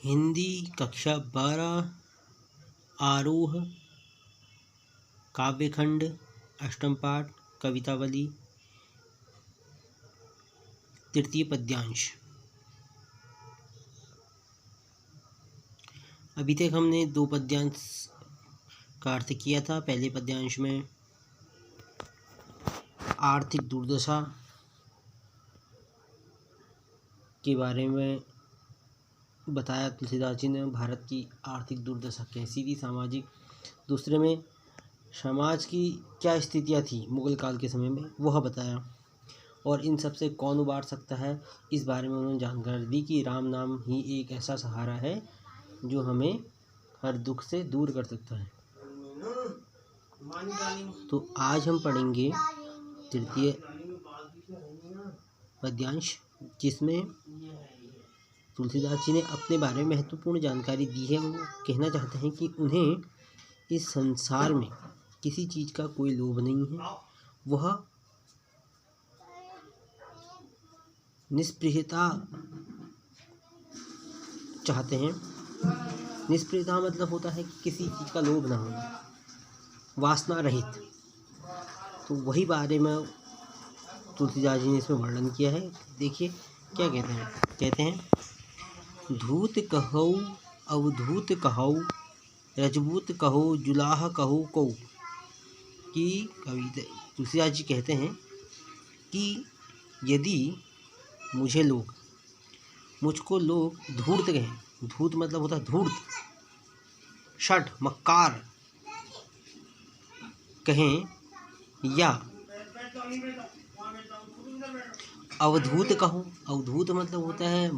हिंदी कक्षा 12 आरोह काव्यखंड अष्टम पाठ कवितावली तृतीय पद्यांश। अभी तक हमने दो पद्यांश का अर्थ किया था। पहले पद्यांश में आर्थिक दुर्दशा के बारे में बताया तुलसीदास जी ने, भारत की आर्थिक दुर्दशा कैसी थी, सामाजिक। दूसरे में समाज की क्या स्थितियाँ थी मुग़ल काल के समय में, वह बताया। और इन सब से कौन उबार सकता है, इस बारे में उन्होंने जानकारी दी कि राम नाम ही एक ऐसा सहारा है जो हमें हर दुख से दूर कर सकता है। तो आज हम पढ़ेंगे तृतीय पद्यांश, जिसमें तुलसीदास जी ने अपने बारे में महत्वपूर्ण जानकारी दी है। वो कहना चाहते हैं कि उन्हें इस संसार में किसी चीज़ का कोई लोभ नहीं है। वह निष्प्रियता चाहते हैं। निष्प्रियता मतलब होता है कि किसी चीज़ का लोभ ना होना, वासना रहित। तो वही बारे में तुलसीदास जी ने इसमें वर्णन किया है। देखिए क्या कहते हैं धूत कहो अवधूत कहो रजबूत कहो जुलाह कहो को। कि कविता तुलसीदास जी कहते हैं कि यदि मुझको लोग धूर्त कहें, धूत मतलब होता है धूर्त, षट मक्कार कहें, या अवधूत कहो। अवधूत मतलब होता है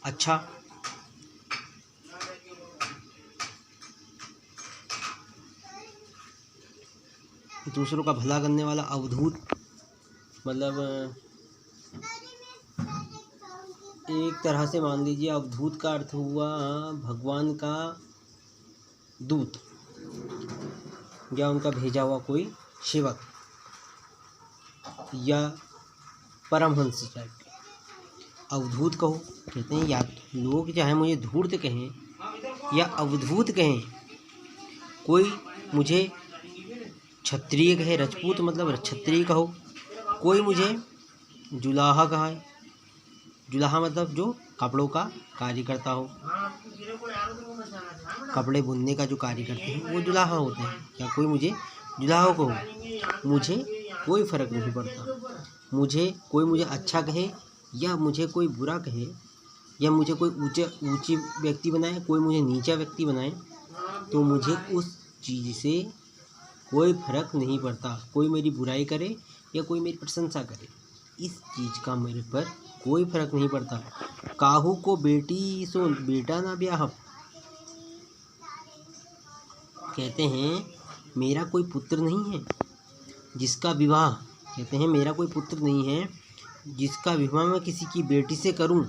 अच्छा, दूसरों का भला करने वाला। अवधूत मतलब एक तरह से मान लीजिए अवधूत का अर्थ हुआ भगवान का दूत या उनका भेजा हुआ कोई सेवक या परमहंस टाइप के। अवधूत कहो कहते हैं, या लोग चाहे मुझे धूर्त कहें या अवधूत कहें, कोई मुझे क्षत्रिय कहे, रजपूत मतलब क्षत्रिय कहो, कोई मुझे जुलाहा कहे, जुलाहा मतलब जो कपड़ों का कार्य करता हो, कपड़े बुनने का जो कार्य करते हैं वो जुलाहा होते हैं, या कोई मुझे जुलाहा कहो, मुझे कोई फ़र्क नहीं पड़ता। कोई मुझे अच्छा कहे या मुझे कोई बुरा कहे, या मुझे कोई ऊंची व्यक्ति बनाए, कोई मुझे नीचा व्यक्ति बनाए, तो मुझे उस चीज़ से कोई फर्क नहीं पड़ता। कोई मेरी बुराई करे या कोई मेरी प्रशंसा करे, इस चीज़ का मेरे पर कोई फर्क नहीं पड़ता। काहू को बेटी सो बेटा ना ब्याह। कहते हैं मेरा कोई पुत्र नहीं है जिसका विवाह, कहते हैं मेरा कोई पुत्र नहीं है जिसका विवाह मैं किसी की बेटी से करूं।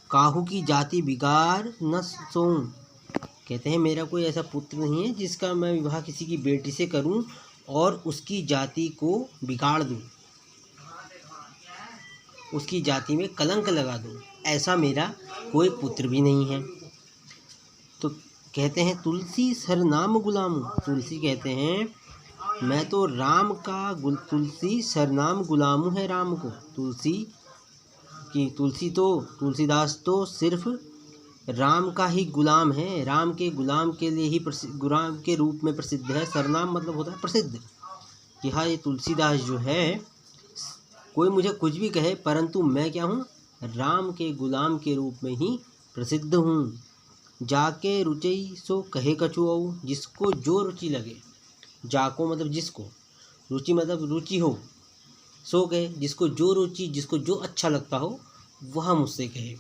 काहू की जाति बिगाड़ न सोऊं। कहते हैं मेरा कोई ऐसा पुत्र नहीं है जिसका मैं विवाह किसी की बेटी से करूं और उसकी जाति को बिगाड़ दूं, उसकी जाति में कलंक लगा दूं। ऐसा मेरा कोई पुत्र भी नहीं है। तो कहते हैं तुलसी सरनाम गुलाम। तुलसी कहते हैं मैं तो राम का तुलसी सरनाम गुलाम है राम को। तुलसीदास तो सिर्फ राम का ही गुलाम है, राम के गुलाम के लिए ही गुलाम के रूप में प्रसिद्ध है। सरनाम मतलब होता है प्रसिद्ध, कि हाँ ये तुलसीदास जो है, कोई मुझे कुछ भी कहे परंतु मैं क्या हूँ, राम के गुलाम के रूप में ही प्रसिद्ध हूँ। जाके रुचि सो कहे कछु औ। जिसको जो रुचि लगे, जाको मतलब जिसको, रुचि मतलब रुचि हो, सो कहे जिसको जो रुचि, जिसको जो अच्छा लगता हो वह मुझसे कहे।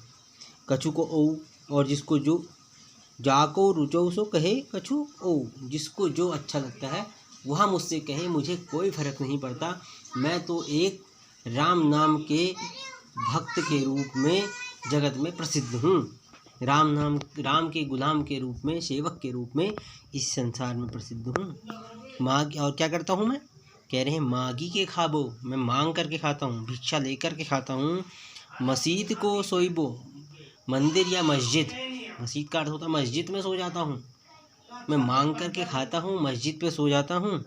कछु को ओ, और जिसको जो, जाको रुचो सो कहे कछु ओ, जिसको जो अच्छा लगता है वह मुझसे कहे, मुझे कोई फर्क नहीं पड़ता। मैं तो एक राम नाम के भक्त के रूप में जगत में प्रसिद्ध हूँ। राम के गुलाम के रूप में, सेवक के रूप में इस संसार में प्रसिद्ध हूँ। और क्या करता हूँ मैं, कह रहे हैं मागी के खाबो, मैं मांग करके खाता हूँ, भिक्षा लेकर के खाता हूँ। मस्जिद को सोइबो, मंदिर या मस्जिद, मस्जिद का अर्थ होता है मस्जिद में सो जाता हूँ, मैं मांग करके खाता हूँ, मस्जिद पे सो जाता हूँ।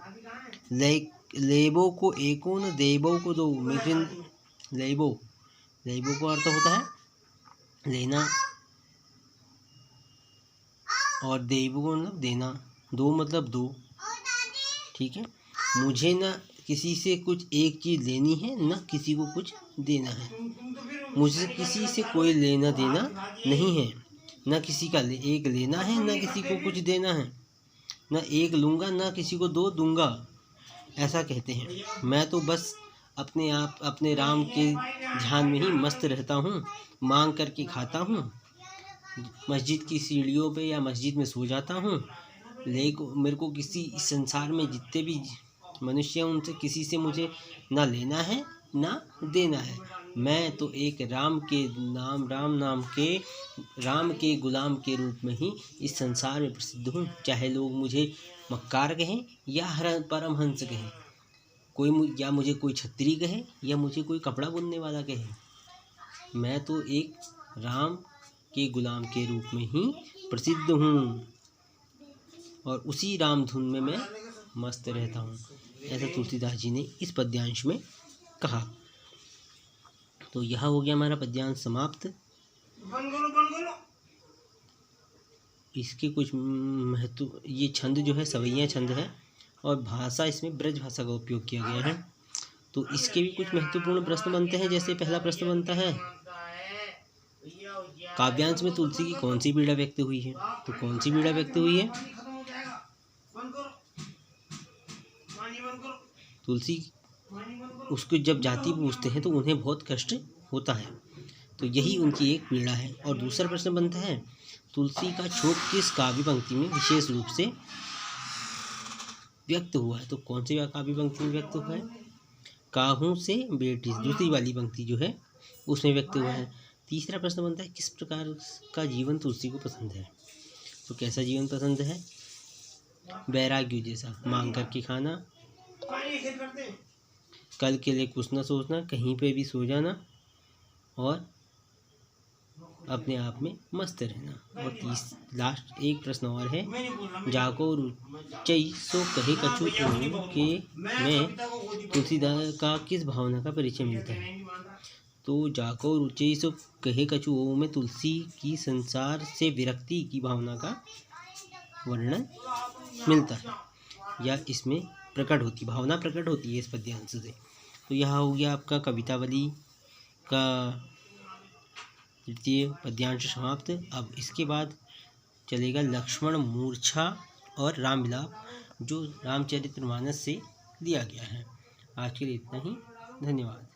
लेबो को एकोन, देबो को दो, लेबो, लेबो को अर्थ होता है लेना और देबो को मतलब देना, दो मतलब दो, ठीक है। मुझे न किसी से कुछ एक चीज़ लेनी है, न किसी को कुछ देना है, मुझे किसी से कोई लेना देना नहीं है, न किसी का एक लेना है, न किसी को कुछ देना है, न एक लूँगा न किसी को दो दूंगा, ऐसा कहते हैं। मैं तो बस अपने आप अपने राम के ध्यान में ही मस्त रहता हूँ, मांग करके खाता हूँ, मस्जिद की सीढ़ियों पे या मस्जिद में सो जाता हूँ। मेरे को किसी इस संसार में जितने भी मनुष्य हैं उनसे किसी से मुझे ना लेना है ना देना है। मैं तो एक राम के गुलाम के रूप में ही इस संसार में प्रसिद्ध हूँ। चाहे लोग मुझे मक्कार कहें या परमहंस कहें, या मुझे कोई छत्री कहे या मुझे कोई कपड़ा बुनने वाला कहे, मैं तो एक राम के गुलाम के रूप में ही प्रसिद्ध हूँ और उसी राम धुन में मैं मस्त रहता हूँ, ऐसा तुलसीदास जी ने इस पद्यांश में कहा। तो यह हो गया हमारा पद्यांश समाप्त। इसके कुछ महत्व, ये छंद जो है सवैया छंद है और भाषा इसमें ब्रज भाषा का उपयोग किया गया है। तो इसके भी कुछ महत्वपूर्ण प्रश्न बनते हैं। जैसे पहला प्रश्न बनता है, काव्यांश में तुलसी की कौन सी पीड़ा व्यक्त हुई है? तो कौन सी पीड़ा व्यक्त हुई है? तुलसी उसको जब जाति पूछते हैं तो उन्हें बहुत कष्ट होता है, तो यही उनकी एक पीड़ा है। और दूसरा प्रश्न बनता है, तुलसी का शोक किस काव्य पंक्ति में विशेष रूप से व्यक्त हुआ है? तो कौन सी काव्य पंक्ति में व्यक्त हुआ है? काहू से बेटी, दूसरी वाली पंक्ति जो है उसमें व्यक्त हुआ है। तीसरा प्रश्न बनता है, किस प्रकार का जीवन तुलसी को पसंद है? तो कैसा जीवन पसंद है? वैराग्य जैसा, मांग करके खाना, कल के लिए कुछ न सोचना, कहीं पे भी सो जाना और अपने आप में मस्त रहना। और लास्ट एक प्रश्न और है, जाको रुचई सो कहे कछु के में तुलसीदास का किस भावना का परिचय मिलता है? तो जाको रुचई सो कहे कछु में तुलसी की संसार से विरक्ति की भावना का वर्णन मिलता है या इसमें भावना प्रकट होती है इस पद्यांश से। तो यह हो गया आपका कवितावली का तृतीय पद्यांश समाप्त। अब इसके बाद चलेगा लक्ष्मण मूर्छा और राम विलाप, जो रामचरितमानस से लिया गया है। आज के लिए इतना ही, धन्यवाद।